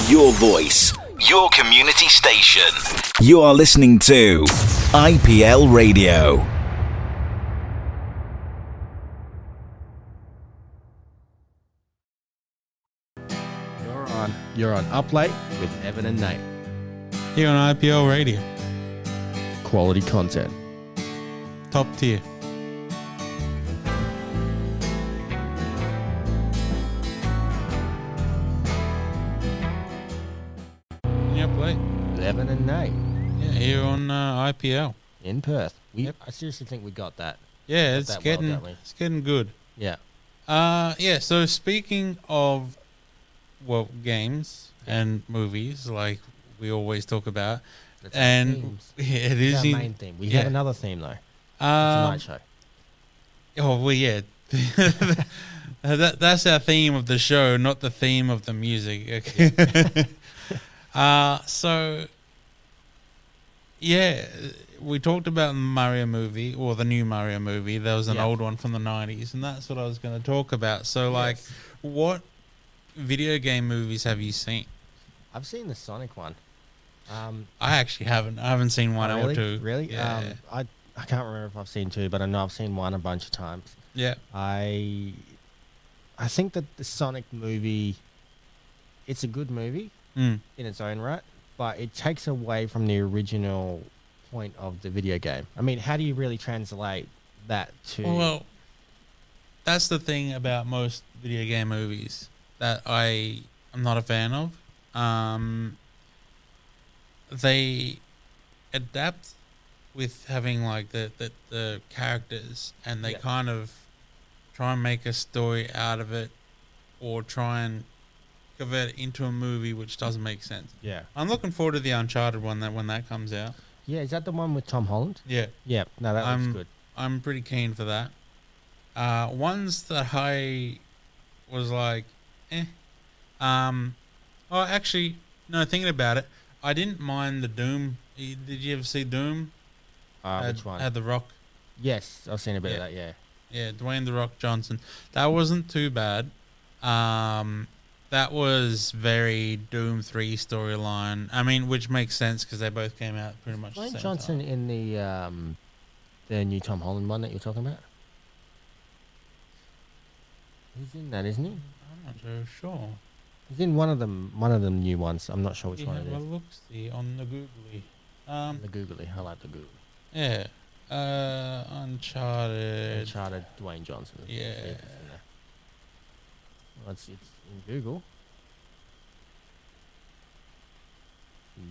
Your voice, your community station. You are listening to IPL Radio. You're on Up Late with Evan and Nate. Here on IPL Radio. Quality content. Top tier. Yep, late. With Evan and Nate. Yeah, here on IPL. In Perth. Yep. I seriously think we got that. Yeah, Got it's that getting well, don't we? it's getting good. Yeah. Yeah, so speaking of games and movies, like we always talk about, That's our and themes. yeah, it That's is our in, main theme. We yeah. have another theme though. It's a night show. Oh well, yeah. That's our theme of the show, not the theme of the music. Okay. So yeah, we talked about the Mario movie or the new Mario movie. There was an old one from the 90s, and that's what I was going to talk about. So, like, what video game movies have you seen? I've seen the Sonic one. I actually haven't. I haven't seen one really? or two. Really? Yeah. I can't remember if I've seen two, but I know I've seen one a bunch of times. Yeah. I think that the Sonic movie, it's a good movie in its own right, but it takes away from the original point of the video game. I mean, how do you really translate that to... Well, that's the thing about most video game movies that I'm not a fan of. They adapt with having like the characters, and they kind of try and make a story out of it, or try and convert it into a movie, which doesn't make sense. Yeah. I'm looking forward to the Uncharted one when that comes out. Yeah, is that the one with Tom Holland? Yeah. Yeah, no, that looks good. I'm pretty keen for that. Ones that I was like, Oh, actually, no, thinking about it, I didn't mind the Doom. Did you ever see Doom? Which one? Had The Rock. Yes, I've seen a bit of that, yeah. Yeah, Dwayne The Rock Johnson. That wasn't too bad. That was very Doom 3 storyline. I mean, which makes sense because they both came out pretty much the Dwayne same Johnson time. in the new Tom Holland one that you're talking about? He's in that, isn't he? I'm not so sure. He's in one of them new ones. I'm not sure which one it Have a is. look-see on the Googly. The Googly. I like the Googly. Yeah. Uncharted. Uncharted, Dwayne Johnson. Yeah. See if it's in there. Well, it's in Google.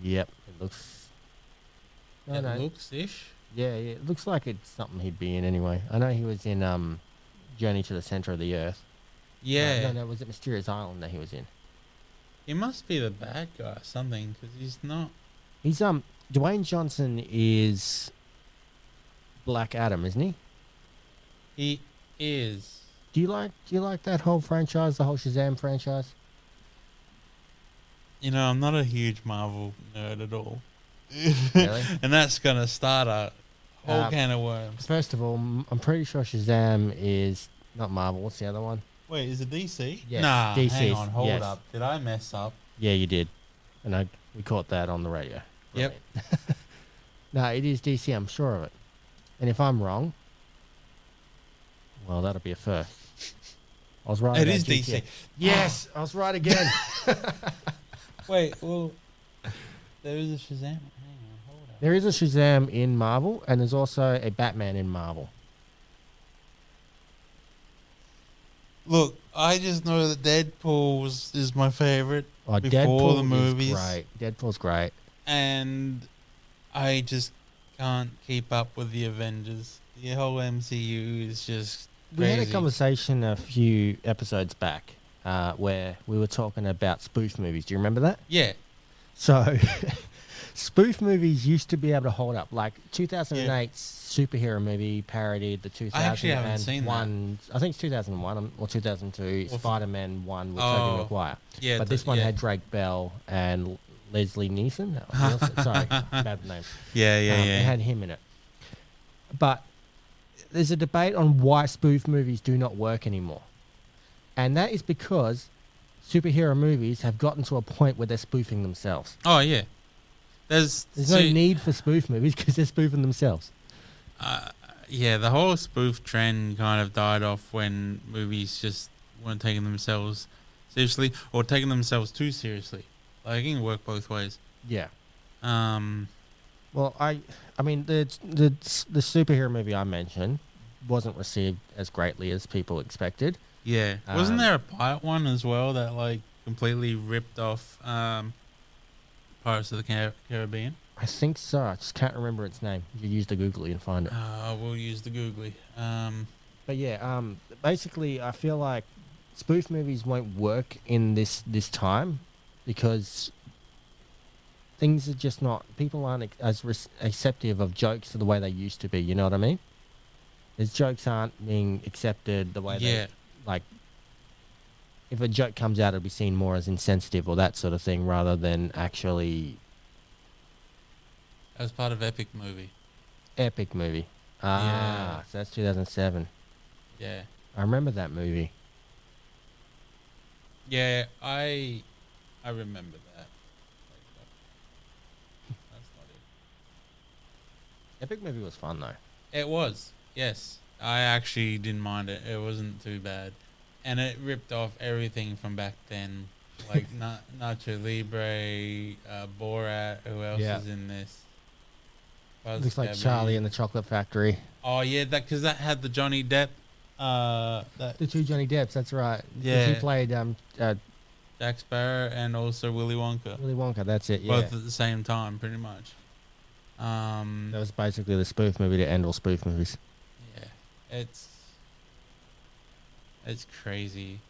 Yep, it looks... It looks-ish. Yeah, it looks like it's something he'd be in anyway. I know he was in Journey to the Center of the Earth. Yeah. No, was it Mysterious Island that he was in? He must be the bad guy or something, because he's not... He's Dwayne Johnson is Black Adam, isn't he? He is. Do you like that whole franchise, the whole Shazam franchise? You know, I'm not a huge Marvel nerd at all. Really? And that's going to start a whole can of worms. First of all, I'm pretty sure Shazam is not Marvel. What's the other one? Wait, is it DC? Yes, nah, DC, hang on, hold yes. up. Did I mess up? Yeah, you did. And we caught that on the radio. Yep. No, it is DC, I'm sure of it. And if I'm wrong, well, that'll be a first. I was right. It about is GTA. DC. Yes, I was right again. Wait, well, there is a Shazam. Hang on, hold up. There is a Shazam in Marvel, and there's also a Batman in Marvel. Look, I just know that Deadpool is my favorite before Deadpool the movies. is great. Deadpool's great. And I just can't keep up with the Avengers. The whole MCU is just We crazy. had a conversation a few episodes back where we were talking about spoof movies. Do you remember that? Yeah. So, spoof movies used to be able to hold up. Like 2008's superhero movie parodied the 2001. I actually haven't seen that. I think it's 2001 or 2002. Spider-Man 1 with Oh, Tobey Maguire. Yeah, But this one had Drake Bell and Leslie Nielsen. Sorry, bad name. Yeah. It had him in it. But there's a debate on why spoof movies do not work anymore. And that is because superhero movies have gotten to a point where they're spoofing themselves. Oh yeah, there's no need for spoof movies because they're spoofing themselves. Yeah, the whole spoof trend kind of died off when movies just weren't taking themselves seriously or taking themselves too seriously. Like, it can work both ways. Yeah. Well, I mean, the superhero movie I mentioned wasn't received as greatly as people expected. Yeah. Wasn't there a pirate one as well that, like, completely ripped off Pirates of the Caribbean? I think so. I just can't remember its name. You use the Googly and find it. We'll use the Googly. But yeah, basically, I feel like spoof movies won't work in this time because things are just not. People aren't as receptive of jokes the way they used to be. You know what I mean? These jokes aren't being accepted the way they like. If a joke comes out, it'll be seen more as insensitive or that sort of thing, rather than actually. As part of Epic Movie. Epic Movie. So that's 2007. Yeah. I remember that movie. Yeah, I remember that. That's not it. Epic Movie was fun though. It was, yes. I actually didn't mind it. It wasn't too bad. And it ripped off everything from back then. Like Nacho Libre, Borat, who else is in this? Looks like Charlie and the Chocolate Factory. Oh yeah, because that had the Johnny Depp. The two Johnny Depps, that's right. Yeah, he played Jack Sparrow and also Willy Wonka. Willy Wonka, that's it. Yeah, both at the same time, pretty much. That was basically the spoof movie to end all spoof movies. Yeah, it's crazy.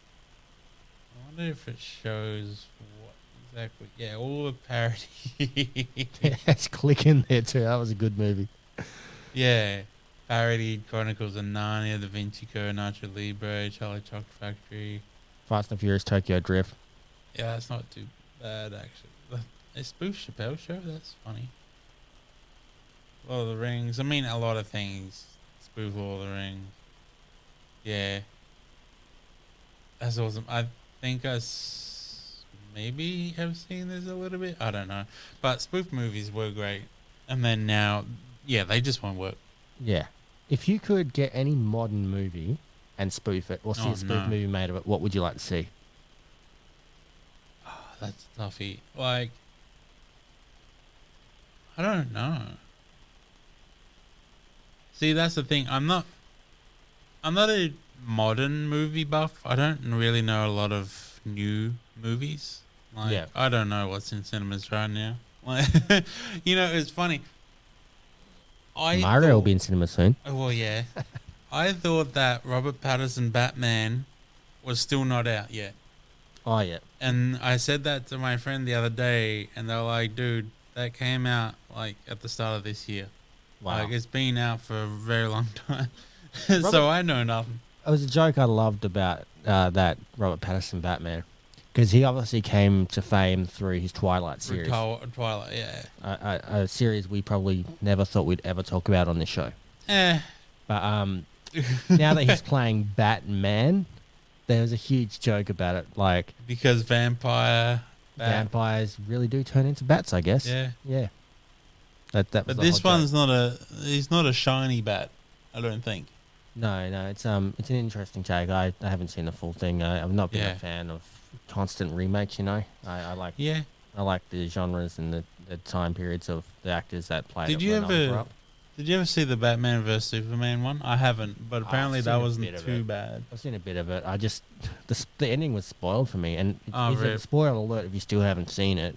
I wonder if it shows what exactly. Yeah, all the parody. Yeah, let's click in there too. That was a good movie. Yeah, parodied Chronicles of Narnia, Da Vinci Code, Nacho Libre, Charlie Chocolate Factory, Fast and Furious, Tokyo Drift. Yeah, that's not too bad actually. A spoof Chappelle Show. That's funny. Lord of the Rings. I mean, a lot of things. Spoof Lord of the Rings. Yeah. That's awesome. I think maybe have seen this a little bit. I don't know. But spoof movies were great. And then now, yeah, they just won't work. Yeah. If you could get any modern movie and spoof it, or see a spoof movie made of it, what would you like to see? Oh, that's toughy. Like, I don't know. See, that's the thing. I'm not a modern movie buff. I don't really know a lot of new movies. Like, I don't know what's in cinemas right now. Like, you know, it's funny. Mario will be in cinemas soon. Oh, well, yeah. I thought that Robert Pattinson Batman was still not out yet. Oh, yeah. And I said that to my friend the other day, and they were like, dude, that came out, like, at the start of this year. Wow. Like, it's been out for a very long time. So I know nothing. It was a joke I loved about that Robert Pattinson Batman, because he obviously came to fame through his Twilight series. Twilight, yeah. A series we probably never thought we'd ever talk about on this show. But now that he's playing Batman, there was a huge joke about it, like because vampires really do turn into bats, I guess. Yeah. That was. But this one's he's not a shiny bat, I don't think. No, it's an interesting take. I haven't seen the full thing. I've not been a fan of constant remakes. You know, I like the genres and the time periods of the actors that played. Did you ever see the Batman vs Superman one? I haven't, but apparently that wasn't too bad. I've seen a bit of it. I just the ending was spoiled for me, and it's a spoiler alert if you still haven't seen it,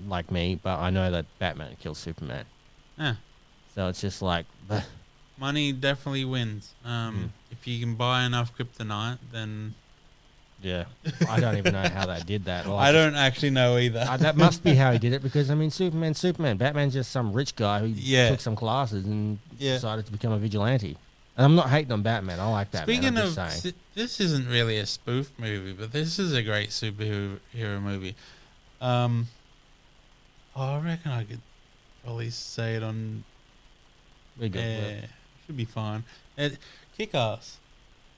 like me. But I know that Batman kills Superman. So it's just like. Money definitely wins. If you can buy enough kryptonite, then... Yeah. I don't even know how they did that. I don't actually know either. That must be how he did it, because, I mean, Superman. Batman's just some rich guy who took some classes and decided to become a vigilante. And I'm not hating on Batman. I like Batman. Speaking of... This isn't really a spoof movie, but this is a great superhero movie. I reckon I could probably say it on... We go. Should be fine. Kick-Ass.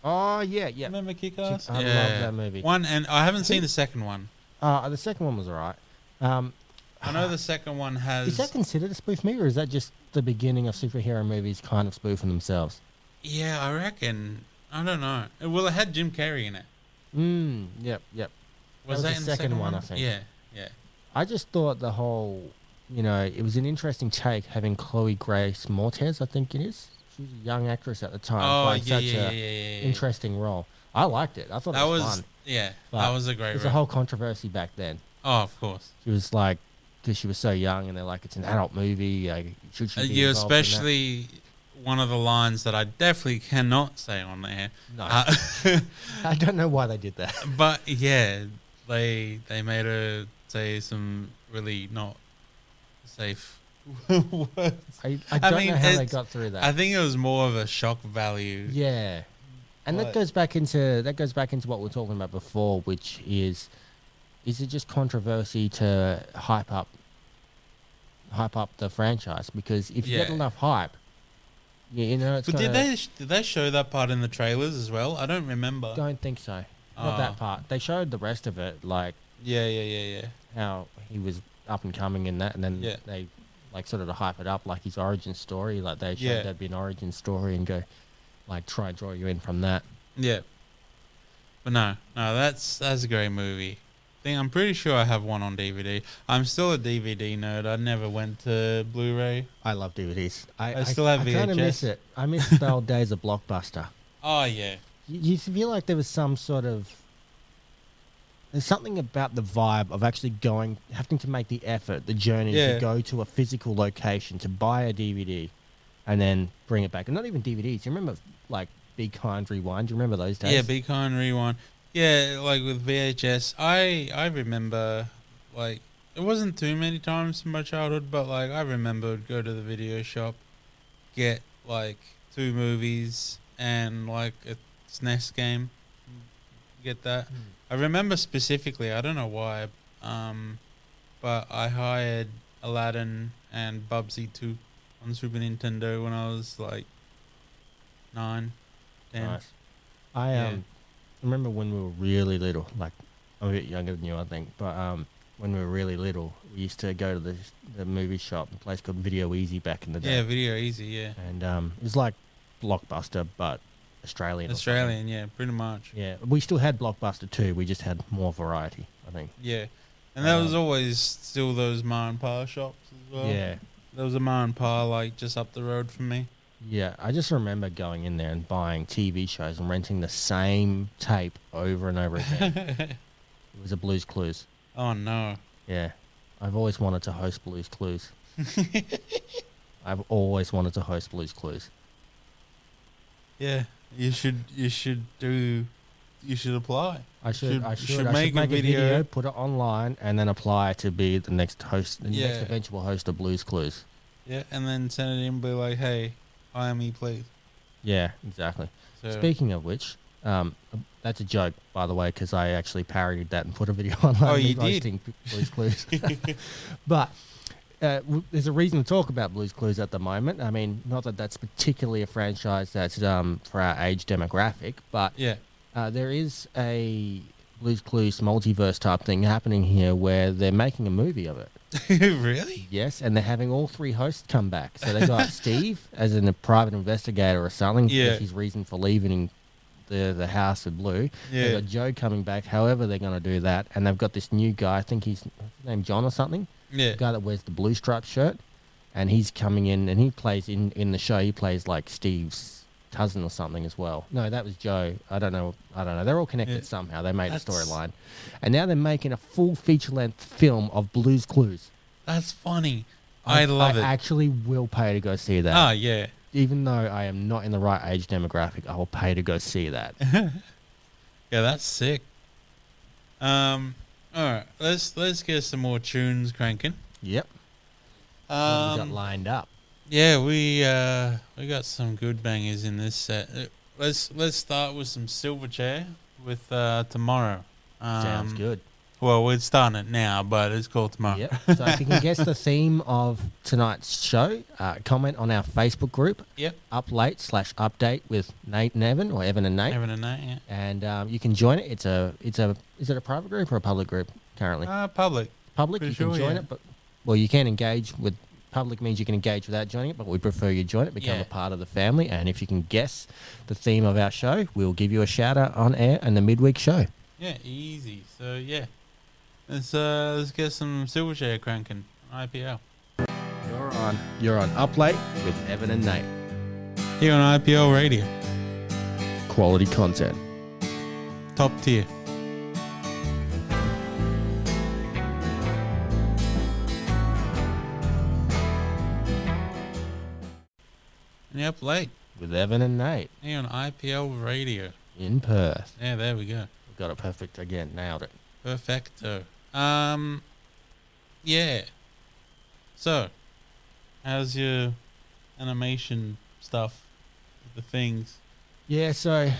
Oh yeah, yeah. Remember Kick-Ass? I love that movie. One, and I haven't seen the second one. The second one was alright. I know the second one has. Is that considered a spoof movie, or is that just the beginning of superhero movies kind of spoofing themselves? Yeah, I reckon. I don't know. Well, it had Jim Carrey in it. Yep. Was that in the second one? I think. Yeah. I just thought the whole, it was an interesting take having Chloe Grace Moretz, I think it is. She was a young actress at the time. Oh, playing such an interesting role. I liked it. I thought it was fun. Yeah, But that was a great There's role. a whole controversy back then. Oh, of course. She was like, because she was so young, and they're like, it's an adult movie. Should she be You involved in that? especially one of the lines that I definitely cannot say on there. No. I don't know why they did that. But yeah, they made her say some really not safe words. I don't know how they it's- got through that. I think it was more of a shock value. Yeah, and that But- goes back into what we were talking about before, which is it just controversy to hype up the franchise? Because if you get Yeah. enough hype, it's. But did they show that part in the trailers as well? I don't remember. Don't think so. Not that part. They showed the rest of it, like Yeah. how he was up and coming in that, and then Yeah. they like sort of to hype it up, like his origin story. Like they showed Yeah. there'd be an origin story and go, like try and draw you in from that. Yeah. But no, that's a great movie. I'm pretty sure I have one on DVD. I'm still a DVD nerd. I never went to Blu-ray. I love DVDs. I still have I kind of VHS. miss it. I miss the old days of Blockbuster. Oh yeah. You feel like there was some sort of. There's something about the vibe of actually having to make the effort, the journey to go to a physical location to buy a DVD, and then bring it back. And not even DVDs. You remember like Be Kind Rewind? Do you remember those days? Yeah, Be Kind Rewind. Yeah, like with VHS, I remember, like, it wasn't too many times in my childhood, but, like, I remember I'd go to the video shop, get, like, 2 movies and, like, a SNES game. Get that? I remember specifically, I don't know why, but I hired Aladdin and Bubsy 2 on Super Nintendo when I was, like, 9, 10. Nice. I remember when we were really little, like I'm a bit younger than you, I think, but when we were really little, we used to go to the movie shop, a place called Video Easy back in the day. Yeah, Video Easy, yeah. And it was like Blockbuster, but Australian. Australian, yeah, pretty much. Yeah, we still had Blockbuster too. We just had more variety, I think. Yeah, and there was always still those Ma and Pa shops as well. Yeah. There was a Ma and Pa like just up the road from me. Yeah, I just remember going in there and buying TV shows and renting the same tape over and over again. It was a Blue's Clues. Oh no. Yeah, I've always wanted to host Blue's Clues. I've always wanted to host Blue's Clues. Yeah, you should apply. I should make a video, put it online, and then apply to be the next host, the Yeah. next eventual host of Blue's Clues. Yeah, and then send it in and be like, hey, hire me, please. Yeah, exactly. So, Speaking of which, that's a joke, by the way, because I actually parodied that and put a video online. Oh, you of me hosting Blue's Clues. But there's a reason to talk about Blue's Clues at the moment. I mean, not that that's particularly a franchise that's for our age demographic, but yeah. there is a Blue's Clues multiverse type thing happening here where they're making a movie of it. Really? Yes, and they're having all 3 hosts come back. So they got Steve as a private investigator or something. Yeah. That's his reason for leaving the house with Blue. Yeah. They've got Joe coming back, however they're going to do that. And they've got this new guy, I think he's named John or something. Yeah. The guy that wears the blue striped shirt. And he's coming in and he plays in the show, he plays like Steve's cousin or something as well. No, that was Joe. I don't know. They're all connected somehow. They made a storyline. And now they're making a full feature-length film of Blue's Clues. That's funny. I love it. I actually will pay to go see that. Ah, yeah. Even though I am not in the right age demographic, I will pay to go see that. Yeah, that's sick. All right, let's get some more tunes cranking. Yep. What have we got lined up? Yeah, we got some good bangers in this set. Let's start with some Silverchair with Tomorrow. Sounds good. Well, we're starting it now, but it's called tomorrow. Yep. So if you can guess the theme of tonight's show, comment on our Facebook group. Yep. Up late /update with Nate and Evan, or Evan and Nate. Evan and Nate, yeah. And you can join it. Is it a private group or a public group currently? Public. Public. Pretty You can sure, join yeah. it, but you can engage with. Public means you can engage without joining it, but we prefer you join it, become Yeah. a part of the family. And if you can guess the theme of our show, we'll give you a shout out on air in the midweek show. Yeah, easy. So yeah, let's get some silver share cranking on IPL. You're on Up Late with Evan and Nate. Here on IPL Radio, Quality content. top tier. And Up Late With Evan and Nate here on IPL Radio. in Perth. Yeah, there we go. We got it perfect again. Nailed it. Perfecto. Yeah. So, how's your animation stuff? The things. Yeah, so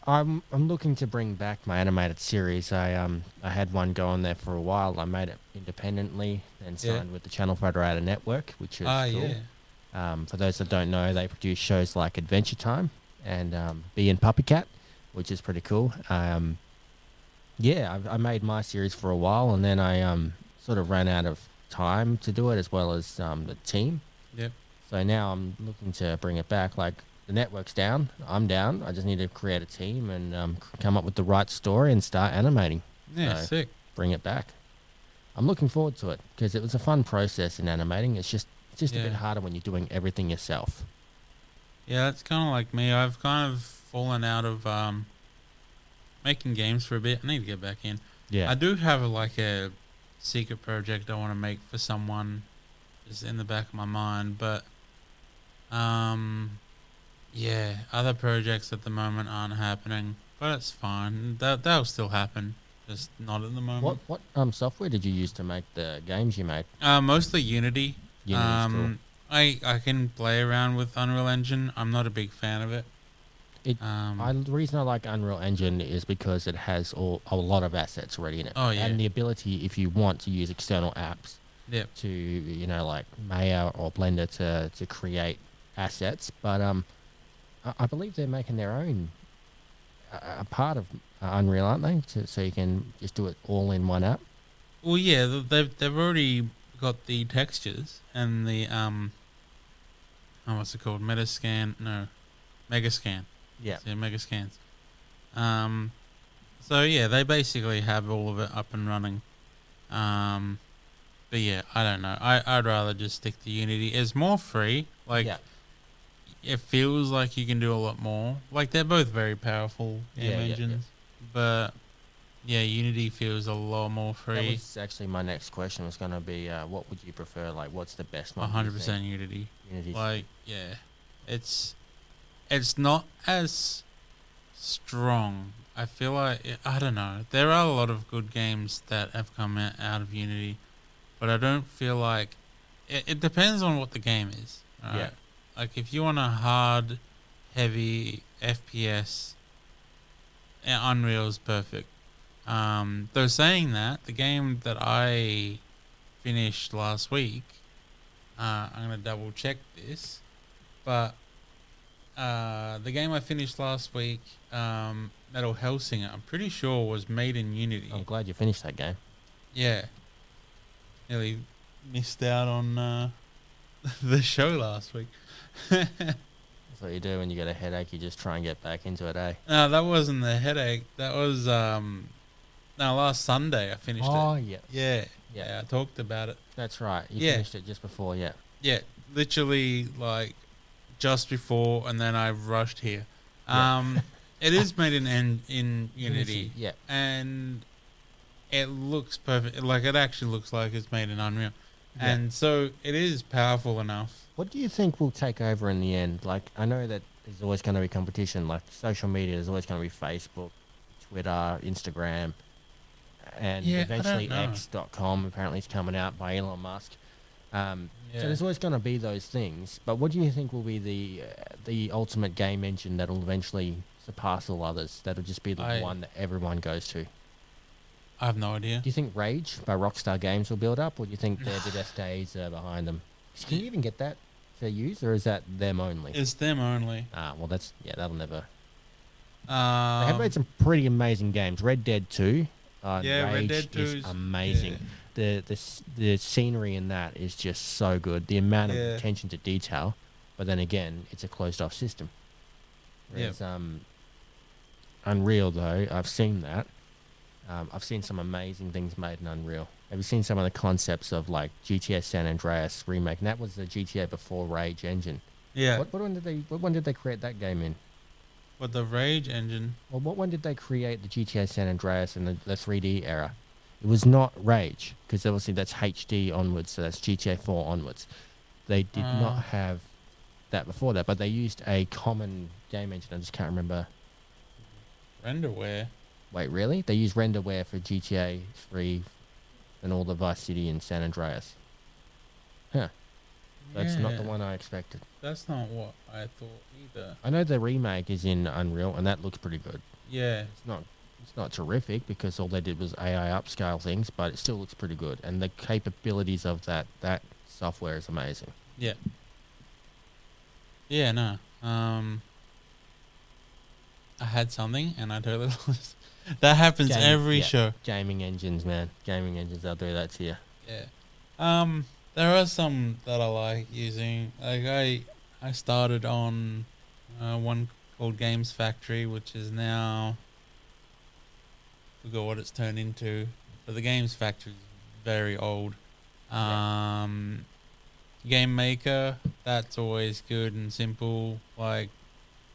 I'm looking to bring back my animated series. I had one going there for a while. I made it independently, then Yeah. signed with the Channel Federator Network, which is cool. Yeah. For those that don't know, they produce shows like Adventure Time and Bee and Puppy Cat, which is pretty cool. I made my series for a while, and then I sort of ran out of time to do it, as well as the team. Yep. So now I'm looking to bring it back. Like, the network's down, I'm down. I just need to create a team and come up with the right story and start animating. Yeah, So, sick. bring it back. I'm looking forward to it because it was a fun process in animating. It's just a bit Yeah. harder when you're doing everything yourself. Yeah, that's kind of like me. I've kind of fallen out of making games for a bit. I need to get back in. Yeah. I do have like a secret project I want to make for someone, just in the back of my mind. But yeah, other projects at the moment aren't happening. But it's fine. That'll still happen. Just not at the moment. What software did you use to make the games you made? Mostly Unity. Unity's cool. I can play around with Unreal Engine. I'm not a big fan of it. The reason I like Unreal Engine is because it has a lot of assets already in it. Oh, yeah. And the ability, if you want to use external apps Yep. to, like Maya or Blender to create assets. But I believe they're making their own a part of Unreal, aren't they? So you can just do it all in one app. Well, yeah, they've already got the textures and the what's it called? Megascan? No, Megascan. Yeah. Yeah, Megascans. So yeah, they basically have all of it up and running. But yeah, I don't know. I'd rather just stick to Unity. It's more free. Like, Yeah. it feels like you can do a lot more. Like, they're both very powerful game engines, but yeah, Unity feels a lot more That free. was actually my next question was going to be, what would you prefer? Like, what's the best one? 100% Unity. Unity. Like, yeah, it's not as strong. I feel like, I don't know. There are a lot of good games that have come out of Unity, but I don't feel like it depends on what the game is. Right? Yeah. Like, if you want a hard, heavy FPS, Unreal's perfect. Though saying that, the game that I finished last week, I'm gonna double check this, but the game I finished last week, Metal Hellsinger, I'm pretty sure was made in Unity. I'm glad you finished that game. Yeah, nearly missed out on the show last week. That's what you do when you get a headache. You just try and get back into it, eh? No, that wasn't the headache. That was last Sunday I finished it. Yeah. Yeah, Yeah. I talked about it. That's right. You Yeah. finished it just before, yeah. Yeah, literally like just before, and then I rushed here. Yeah. It is made in Unity, Yeah. and it looks perfect. Like, it actually looks like it's made in Unreal, Yeah. and so it is powerful enough. What do you think will take over in the end? Like, I know that there's always going to be competition. Like, social media, there's always going to be Facebook, Twitter, Instagram, and Yeah, I eventually don't know. X.com apparently is coming out by Elon Musk. Yeah. So there's always going to be those things. But what do you think will be the ultimate game engine that'll eventually surpass all others? That'll just be the one that everyone goes to. I have no idea. Do you think Rage by Rockstar Games will build up, or do you think their best days are behind them? Can you even get that to use, or is that them only? It's them only. Well, that'll never. They have made some pretty amazing games. Red Dead 2. Yeah, Rage Red Dead 2 is amazing. Yeah. The scenery in that is just so good. The amount of attention to detail, but then again, it's a closed off system. Whereas Unreal, though, I've seen that. I've seen some amazing things made in Unreal. Have you seen some of the concepts of like GTA San Andreas remake? And that was the GTA before Rage engine. Yeah. What one did they create that game in? What, the Rage engine? Well, what one did they create the GTA San Andreas in the 3D era? It was not Rage, because obviously that's HD onwards, so that's GTA 4 onwards. They did not have that before that, but they used a common game engine. I just can't remember. Renderware. Wait, really? They used Renderware for GTA 3 and all the Vice City and San Andreas. Huh. That's not the one I expected. That's not what I thought either. I know the remake is in Unreal, and that looks pretty good. Yeah. It's not terrific, because all they did was AI upscale things, but it still looks pretty good. And the capabilities of that software is amazing. Yeah. Yeah, no. I had something, and I totally lost. That happens every show. Gaming engines, man. Gaming engines, they'll do that to you. Yeah. There are some that I like using. Like I started on one called Games Factory, which is now, forgot what it's turned into. But the Games Factory is very old. Game Maker, that's always good and simple. Like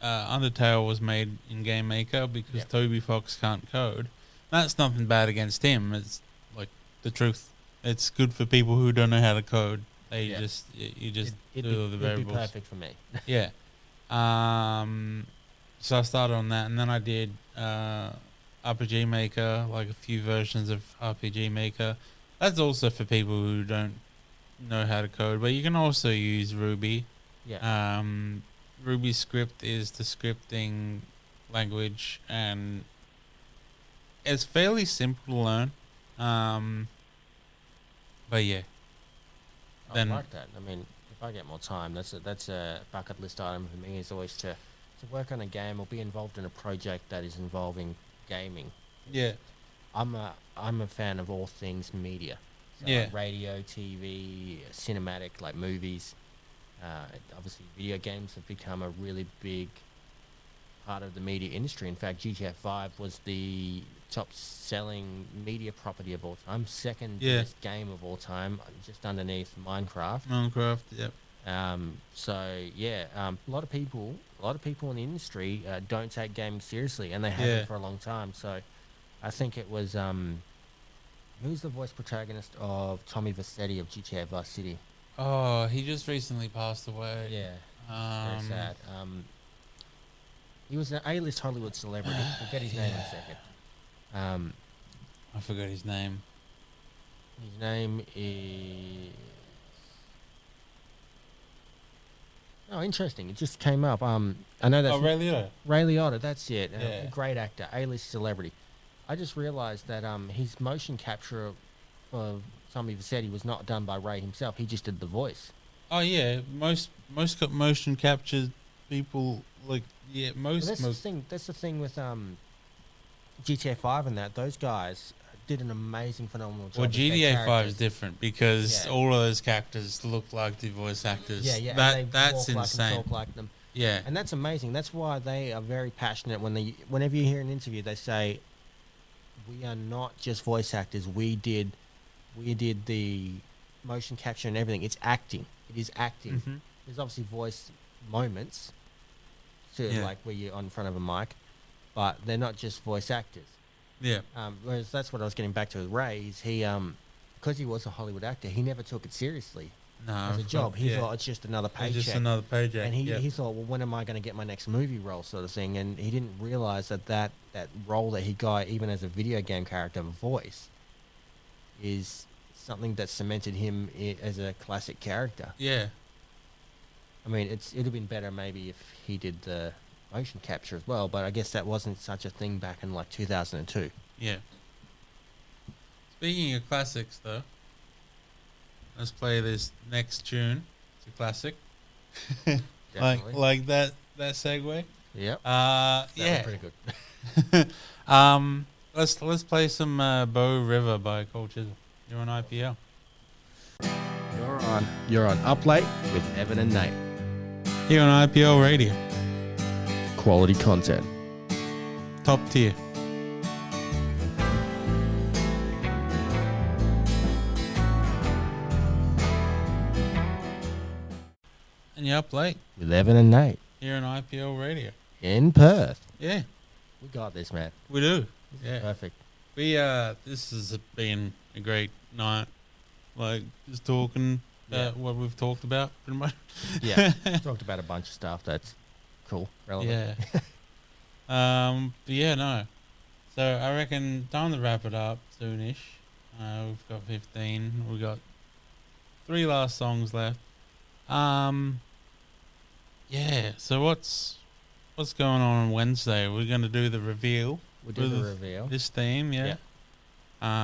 Undertale was made in Game Maker because Toby Fox can't code. That's nothing bad against him. It's like the truth. It's good for people who don't know how to code. You just do the variables. It'd be perfect for me. Yeah. So I started on that, and then I did RPG Maker, like a few versions of RPG Maker. That's also for people who don't know how to code, but you can also use Ruby. Yeah. Ruby script is the scripting language, and it's fairly simple to learn. But yeah. I like that. I mean, if I get more time, that's a bucket list item for me, is always to work on a game or be involved in a project that is involving gaming. Yeah. I'm a fan of all things media. So like radio, TV, cinematic, like movies. Obviously, video games have become a really big part of the media industry. In fact, GTA 5 was the top-selling media property of all time, second best game of all time, just underneath Minecraft. Yep. A lot of people in the industry don't take gaming seriously, and they haven't for a long time. So, I think it was who's the voice protagonist of Tommy Vercetti of GTA Vice City? Oh, he just recently passed away. Yeah. Very sad. He was an A-list Hollywood celebrity. We'll get his name in a second. I forgot his name. His name is... Oh, interesting. It just came up. I know that's... Ray Liotta. Ray Liotta, that's it. A great actor, A-list celebrity. I just realised that his motion capture for Tommy Vercetti was not done by Ray himself. He just did the voice. Oh, yeah. Most motion capture people, like, most... That's the thing with GTA 5 and that. Those guys did an amazing, phenomenal job. Well, GTA 5 is different because all of those characters look like the voice actors. Yeah. That's walk insane. Like and talk like them. Yeah. And that's amazing. That's why they are very passionate whenever you hear an interview, they say, we are not just voice actors. We did the motion capture and everything. It's acting. It is acting. Mm-hmm. There's obviously voice moments like where you're on front of a mic, but they're not just voice actors. Yeah. Whereas that's what I was getting back to with Ray. Is he, because he was a Hollywood actor, he never took it seriously as a job. He thought it's just another paycheck. It's just another paycheck. And he thought, well, when am I going to get my next movie role, sort of thing. And he didn't realize that role that he got, even as a video game character voice, is something that cemented him as a classic character. Yeah. I mean, it would have been better maybe if he did the motion capture as well, but I guess that wasn't such a thing back in like 2002. Yeah. Speaking of classics, though, let's play this next tune. It's a classic. Definitely. like that segue. Yep. Yeah. Pretty good. Let's play some Bow River by Cold Chisel. You're on IPL. You're on Up Late with Evan and Nate. Here on IPL Radio. Quality content. Top tier. And you're up late. With Evan and Nate. Here on IPL Radio. In Perth. Yeah. We got this, man. We do. Yeah. Perfect. This has been a great night. Like, just talking about what we've talked about, pretty much. Yeah. Talked about a bunch of stuff that's cool, relevant. Yeah. But yeah, no. So I reckon time to wrap it up soonish. We've got 15. We've got 3 last songs left. Yeah. So what's going on Wednesday? We're gonna do the reveal. We'll do the reveal. This theme, yeah.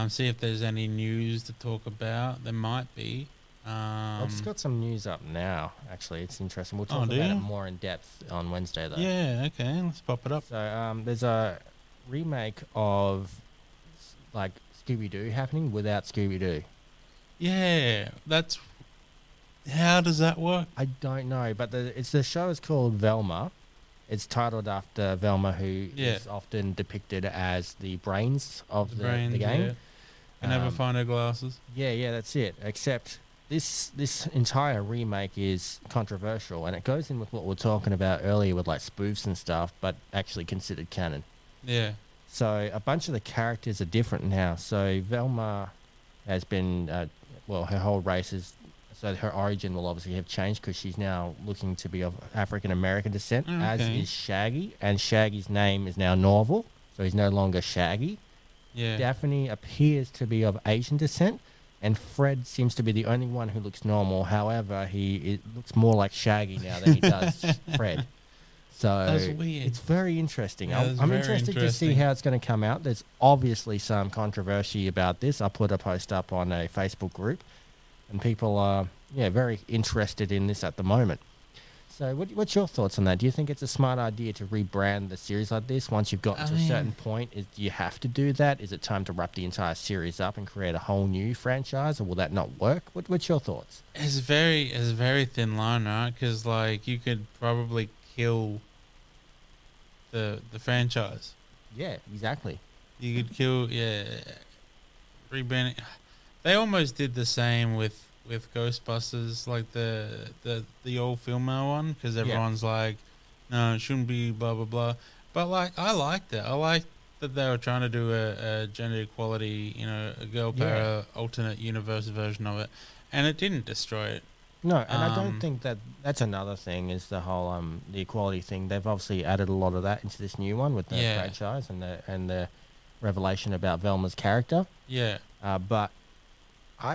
See if there's any news to talk about. There might be. I've just got some news up now. Actually, it's interesting. We'll talk about it more in depth on Wednesday, though. Yeah. Okay. Let's pop it up. So there's a remake of like Scooby-Doo happening without Scooby-Doo. Yeah. That's. How does that work? I don't know, but the show is called Velma. It's titled after Velma, who is often depicted as the brains of the game. Yeah. Can never find her glasses. Yeah, that's it. Except this entire remake is controversial, and it goes in with what we were talking about earlier with like spoofs and stuff, but actually considered canon. Yeah. So a bunch of the characters are different now. So Velma has been, her whole race is. So her origin will obviously have changed because she's now looking to be of African American descent, as is Shaggy. And Shaggy's name is now Norval, so he's no longer Shaggy. Yeah. Daphne appears to be of Asian descent, and Fred seems to be the only one who looks normal. However, it looks more like Shaggy now than he does Fred. So that's weird. It's very interesting. Yeah, I'm interested to see how it's going to come out. There's obviously some controversy about this. I put a post up on a Facebook group. And people are, very interested in this at the moment. So what's your thoughts on that? Do you think it's a smart idea to rebrand the series like this once you've gotten to a certain point? Do you have to do that? Is it time to wrap the entire series up and create a whole new franchise, or will that not work? What's your thoughts? It's a very thin line, right? Because, like, you could probably kill the franchise. Yeah, exactly. You could kill, rebranding. They almost did the same with Ghostbusters, like the old Filmer one, because everyone's like, no, it shouldn't be blah blah blah. But like, I liked it. I liked that they were trying to do a gender equality, a girl power alternate universe version of it, and it didn't destroy it. No, and I don't think that's another thing is the whole the equality thing. They've obviously added a lot of that into this new one with the franchise and the revelation about Velma's character. Yeah. But I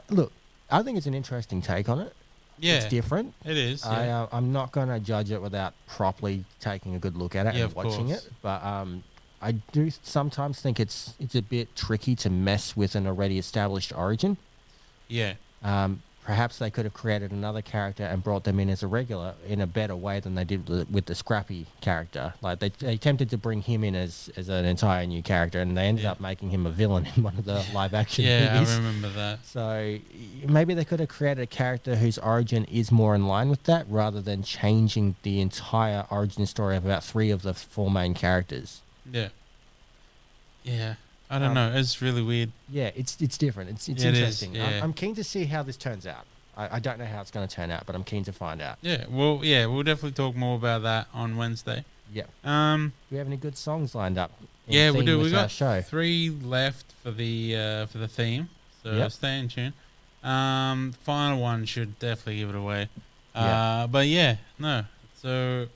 think it's an interesting take on it. Yeah, it's different. It is. Yeah. I'm not going to judge it without properly taking a good look at it and watching it. But I do sometimes think it's a bit tricky to mess with an already established origin. Yeah. Perhaps they could have created another character and brought them in as a regular in a better way than they did with the Scrappy character. Like they attempted to bring him in as an entire new character, and they ended up making him a villain in one of the live action movies. Yeah, I remember that. So maybe they could have created a character whose origin is more in line with that, rather than changing the entire origin story of about 3 of the 4 main characters. Yeah. Yeah. I don't know. It's really weird. Yeah, it's different. It's interesting. I'm keen to see how this turns out. I don't know how it's going to turn out, but I'm keen to find out. Yeah, we'll definitely talk more about that on Wednesday. Yeah. Do we have any good songs lined up? Yeah, we do. We got 3 left for the theme, so stay in tune. Final one should definitely give it away. But so it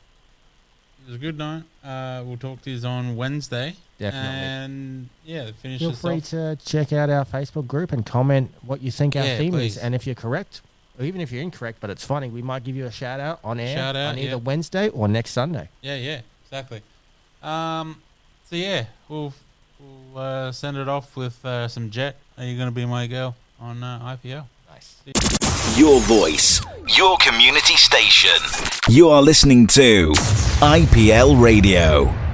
was a good night. We'll talk to you on Wednesday. Definitely. And finish Feel this free off. to check out our Facebook group and comment what you think our theme please. is. And if you're correct, or even if you're incorrect, but it's funny, we might give you a shout out on air on either Wednesday or next Sunday. Yeah, exactly. We'll we'll send it off with some Jet. Are you going to be my girl on IPL? Nice. Your voice, your community station. You are listening to IPL Radio.